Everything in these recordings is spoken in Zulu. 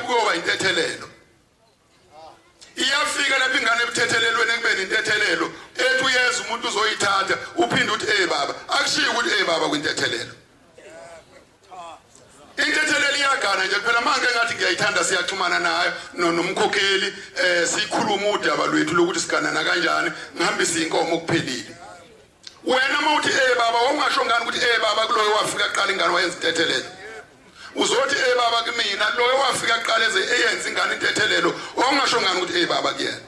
kuyoba intethelelo iyafika lapha ingane ebuthethelelweni ekubeni intethelelo ethi uyeza umuntu uzoyithatha uphinde uthi baba akushiya ukuthi baba kwintethelelo intethelelo iyagana nje kuphela manje ngathi ngiyayithanda siyaxhumana nayo nomkhokheli sikhuluma udaba lwethu lokuthi siganana kanjani ngihambisa inkomo ukuphelile wena mawuthi baba ungasho ngani ukuthi baba kuloyo wafika qala ingane wayenza intethelelo uzothi baba kumina loyo wafika qala eyenza ingane intethelelo ungasho ngani ukuthi baba kuyena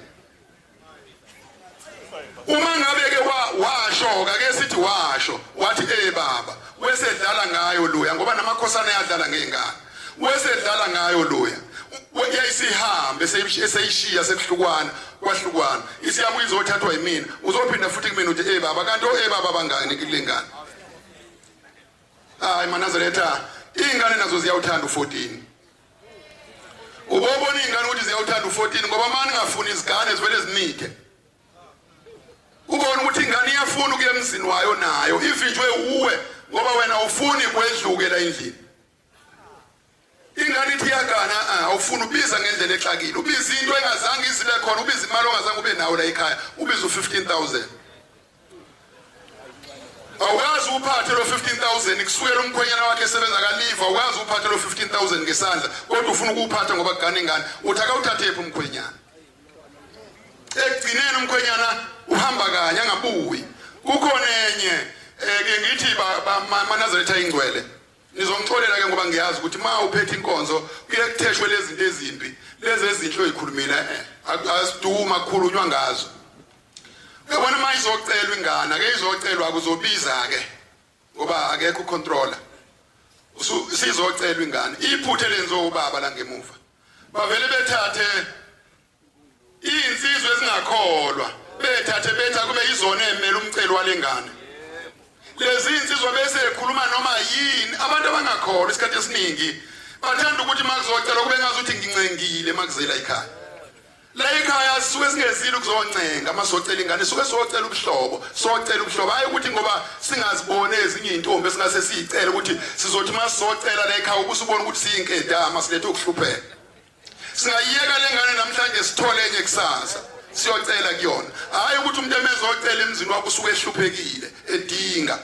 uma ngabe ke washo ke sithi washo wathi baba wesedlala ngayo loya ngoba namakhosana ayadlala ngezingane wesedlala ngayo loya yayisihambe eseyishiya sekuhlukwana kwahlukwana isiyabuye izothathwa yimina uzophinda futhi kumina uthi baba kanti baba bangani kulengane hayi manazaretha ingane nazo ziyawuthanda u14 ubobona ingane ukuthi ziyawuthanda u14 ngoba manje ngafuni izigane zivele zinike ubona ukuthi ingane iyafuna ukuya emzini wayo nayo ivinjwe uwe ngoba wena ufuni kwedluke la endlini ingane ithi yagana awufuni ubiza ngendlela exakile ubiza into engazange izile khona ubiza imali ongazange ube nawo la ekhaya ubiza u15000 awukazi uphathe lo 15000 kusukela umkhwenyana wakhe esebenza kaliva awukazi uphathe lo 15000 ngesandla kodwa ufuna ukuphatha ngoba kugana ingane uthi akawuthathephi umkhwenyana ekugcineni umkhwenyana uhamba kanye angabuyi kukhona enye ke ngithi manazaretha ingcwele nizongixolela ke ngoba ngiyazi ukuthi ma uphethe inkonzo kuye kutheshwe lezi zinto ezimbi lezi ezinhle oyikhulumile asiduma kukhulunywa ngazo yabona manje izocelwa ingane ake izocelwa akuzobiza ke ngoba akekho controller sizocelwa ingane iphuthe lenzo ubaba la ngemuva bavele bethathe insizwe ezingakholwa bethathe betha kube izona emele umcelo walengane lezi insizwe bese ekhuluma noma yini abantu abangakholwa isikhathi esiningi bathanda ukuthi makuzocela kube ngazuthi ngincengile makuzela ekhaya la ekhaya sisuke singezile ukuzoncenga masocela ingane suke socela ubuhlobo hayi ukuthi ngoba singazibone ezinye intombi esingase siyicela ukuthi sizothi masocela la ekhaya ubusubona ukuthi siyinkedama silethe ukuhlupheka singayiyeka lengane namhlanje sithole enye kusasa siyocela kuyona hayi ukuthi umuntu emezocela emzini wakho usuke ehluphekile edinga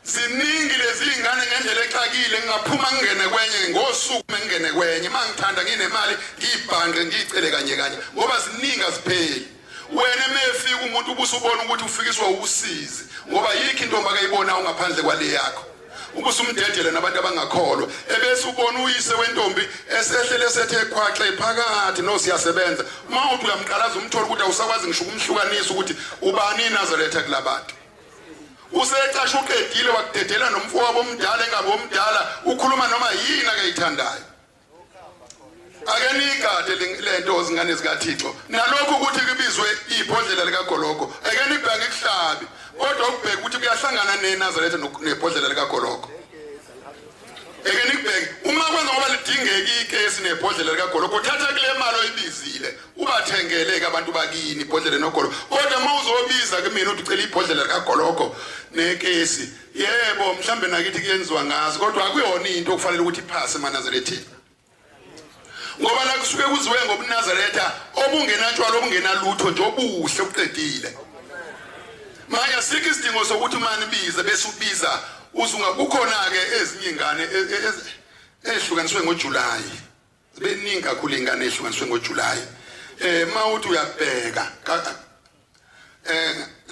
ziningi lezi ingane ngendlela exakile ngaphuma ngene kwenye ngosuku ngene kwenye mangithanda nginemali ngibhange ngicele kanye ngoba ziningi azipheli wena emefika umuntu ubusubona ukuthi ufikiswa ubusizi ngoba yikho intombi akayibona ungaphandle kwale yakho ubusumdedele nabantu abangakholwa ebese ubona uyise wentombi esehlele sethe khwaxe phakathi no siyasebenza mawuthi uyamqalaza umthola ukuthi awusakwazi ngisho ukumhlukanisa ukuthi ubani iNazaretha kulabantu usecasha uqedile wakudedela nomfowabo omdala engabe omdala ukhuluma noma yini akayithandayo akenigade lento zingane zikaThixo nalokho ukuthi kubizwe ibhodlela likaGoloko akenibheke kuhlabi kodwa ukubheka ukuthi kuyahlangana neNazaretha nebhodlela likaGoloko ekenikubheke uma kwenza ngoba lidingeka ikesi nebhodlela likaGoloko thatha kule mali oyibizile ubathengeleke abantu bakini ibhodlela noGoloko kodwa mawuzobiza kumina uthi ucela ibhodlela likaGoloko nekesi yebo mhlambe nakithi kuyenziwa ngazi kodwa akuyona into okufanele ukuthi iphase eNazarethini ngoba la kusuke kuziwe ngobuNazaretha obungenatshwala obungenalutho nje obuhle uqedile manje sikho isidingo sokuthi manje bize bese ubiza uzunga kukhona ke ezinye ingane ehlukaniswe ngoJuly zibeningi kakhulu ingane ehlukaniswe ngoJuly mawuthi uyabheka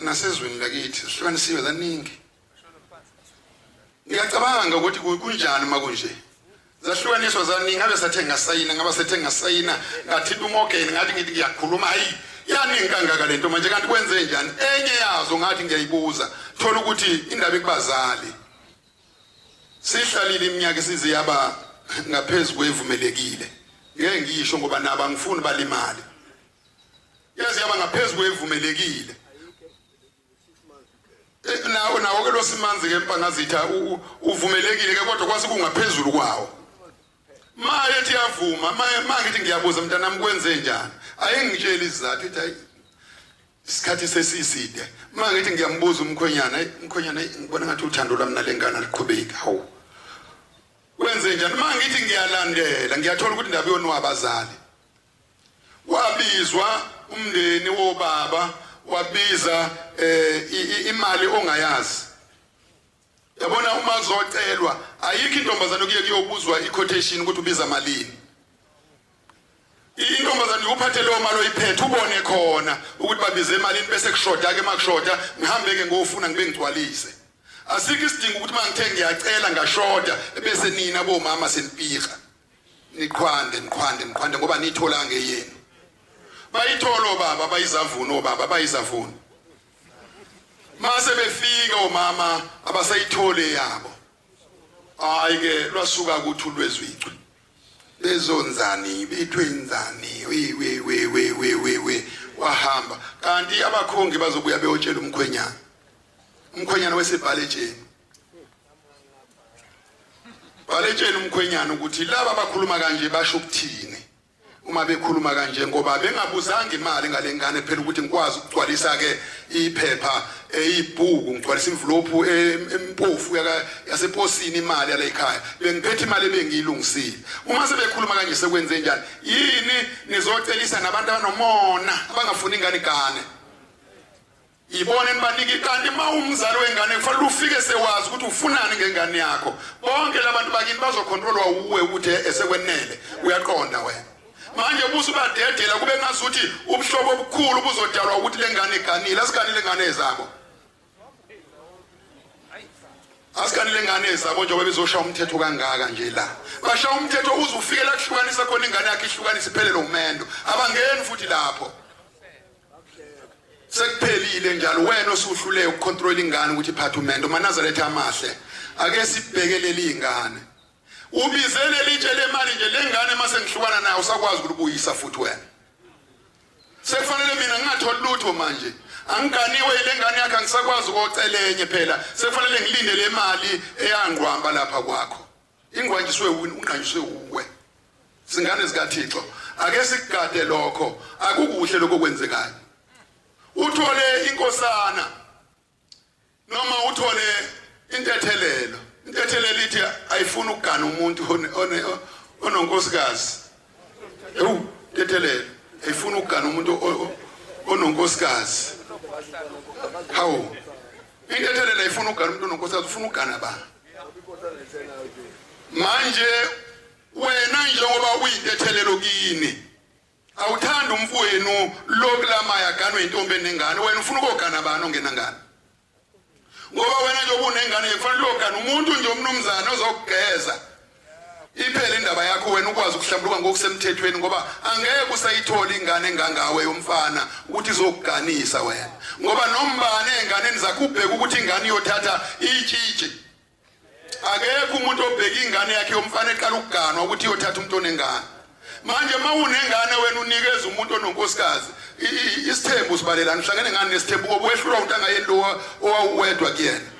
nasezweni lakithi sihlukanisiwe zaningi ngiyacabanga ukuthi kunjani makunje zahlukaniswa zaningi ngabe sathenga sayina ngabe sethenga sayina ngathi umogeni ngathi ngithi ngiyakhuluma hayi yani ngikangaka lento manje kanti kwenze njani enye yazo ngathi ngiyayibuza thola ukuthi indaba ekubazali sihlalile iminyaka isize yaba ngaphezulu kwevumelekile ngeke ngisho ngoba naba ngifuni balimali yazi yaba ngaphezulu kwevumelekile nawo ke lo simanzi ke mpangazitha uvumelekile ke kodwa kwasi kungaphezulu kwawo maye ethi yavuma maye ngithi ngiyabuza mntanami kwenze njani ayengitshela izizathu ethi hayi isikhathi sesiside ngithi ngiyambuza umkhwenyana ngibona ngathi uthando lwami nalengane liqhubeka hawu kwenze njani mangithi ngiyalandela ngiyathola ukuthi indaba yonu wabazali wabizwa umndeni wobaba wabiza imali ongayazi yabona uma zocelwa ayikho intombazana kuye kuyobuzwa iquotation ukuthi ubiza malini intombazana uphathe leyo mali oyiphethe ubone khona ukuthi babize emalini bese kushoda ke makushoda ngihambe ke ngofuna ngibe ngigcwalise asikho isidingo ukuthi mangithe ngiyacela ngashoda bese nina bomama senipika niqhwande ngoba nithola ngeyeni bayitholo baba bayizavuno obaba bayizavuno mase befika omama abasayithole yabo hayi ke lwasuka kuthi lwezwicwe bezonzani bethwenzani we wahamba kanti abakhongi bazobuya beyotshela umkhwenyana wasebhaletsheni baletshela umkhwenyana ukuthi laba abakhuluma kanje basho ukuthini uma bekhuluma kanje ngoba bengabuzanga imali ngalengane phela ukuthi ngikwazi ukugcwalisa ke iphepha ibhuku ngigcwalisa envelope empofu yaseposini imali yala ekhaya bengiphethe imali ebengiyilungisile uma sebekhuluma kanje sekwenze njani yini nizocelisa nabantu abanomona abangafuni ingane igane ibone nibanike kanti uma umzali wengane kufanele ufike sewazi ukuthi ufunani ngengane yakho bonke labantu bakini bazocontrolwa uwe ukuthi esekwenele uyaqonda wena manje busu badedela kube ngazuthi ubuhlobo obukhulu buzodalwa ukuthi lengane iganile asiganile ngane zabo asiganile ngane zabo njengoba bezoshaya umthetho kangaka nje la bashaya umthetho uzufike la kuhlukanisa khona ingane yakhe ihlukanisa iphelele umendo abangeni futhi lapho sekuphelile njalo wena osuhlule ukucontrol ingane ukuthi iphathe umendo manazaretha amahle ake sibhekelele ingane ubizele litshe lemali nje lengane mase ngihlukana nayo usakwazi ukubuyisa futhi wena sekufanele mina ngingatholi lutho manje angiganiwe ilengane yakhe angisakwazi ukucelenye phela sekufanele ngilinde le mali eyangqwamba lapha kwakho ingwanjiswe unqanjiswe uwe singane zikaThixo ake sikugade lokho akukuhle lokho kwenzekayo uthole inkosana noma uthole intethelelo intethelelo ithi ayifuna ukugana umuntu ononkosikazi intethelelo ayifuna ukugana umuntu ononkosikazi hawo intethelelo ayifuna ukugana umuntu ononkosikazi ufuna ukugana ba manje wena njengoba uyintethelelo kini awuthanda umfowenu lokulama yaganwe intombi enengane wena ufuna ukogana abantu ongenangane ngoba wena nje ubunengane kufanele ukogana umuntu nje umnumzana ozokugeza iphele indaba yakho wena ukwazi ukuhlambuluka ngokusemthethweni ngoba angeke usayithola ingane engangawe yomfana ukuthi izokuganisa wena ngoba nombane enganeni zakubheka ukuthi ingane iyothatha itshitshe akekho umuntu obheka ingane yakhe yomfana eqala ukuganwa ukuthi iyothatha umuntu onengane manje mawunengane wena unikeza umuntu ononkosikazi isithembu sibalela ngihlangene ngani nesithembu ngoba wehlulwa umuntu angayeni lo owawedwa kuyena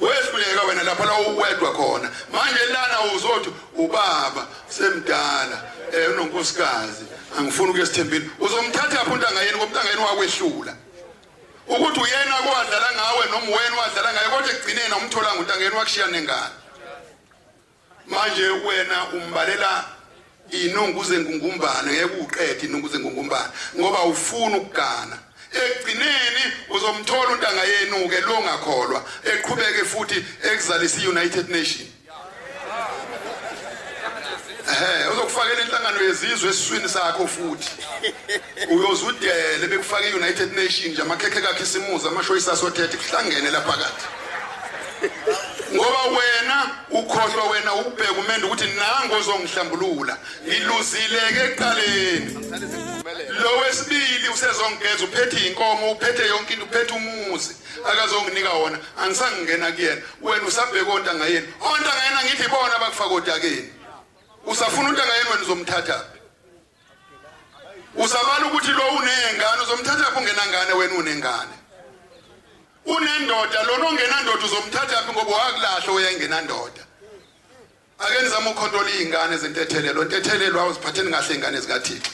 wehluleka wena lapha la uwedwa khona manje lana uzothi ubaba semdala unonkosikazi angifuni ukuya esithembeni uzomthatha lapha umuntu angayeni ngoba umuntu angayeni wakwehlula ukuthi uyena kwadlala ngawe noma wena wadlala ngaye kodwa egcineni umtholanga umuntu angayeni wakushiya nengane manje wena umbalela inonguze ngungumbane ngeke uqede inonguze ngungumbane ngoba ufuna ukugana egcineni uzomthola umuntu angayenuke lo ngakholwa eqhubeke futhi ekuzalisa United Nation uzokufakela inhlangano yezizwe esiswini sakho futhi uyozudele bekufaka United Nation nje amakhekhe kakhe simuza amashoyisi asothethe kuhlangene lapha kade ngoba wena ukhohlwa wena ubheka umendo ukuthi nango ozongihlambulula ngiluzileke eqaleni lo wesibili usezongeza uphethe inkomo uphethe yonke into uphethe umuzi akazonginika wona angisangena kuyena wena usabheka onta ngayena ngithi bona bakufaka odakeni usafuna umuntu angayeni wena uzomthatha usabala ukuthi lo unengane uzomthatha lapho ungenangane wena unengane unendoda lona ongenandoda uzomthatha laphi ngoba wakulahla uyengenandoda ake nizama ukontrol izingane zentethelelo ntethelelo awuziphatheni kahle ingane zikaThixo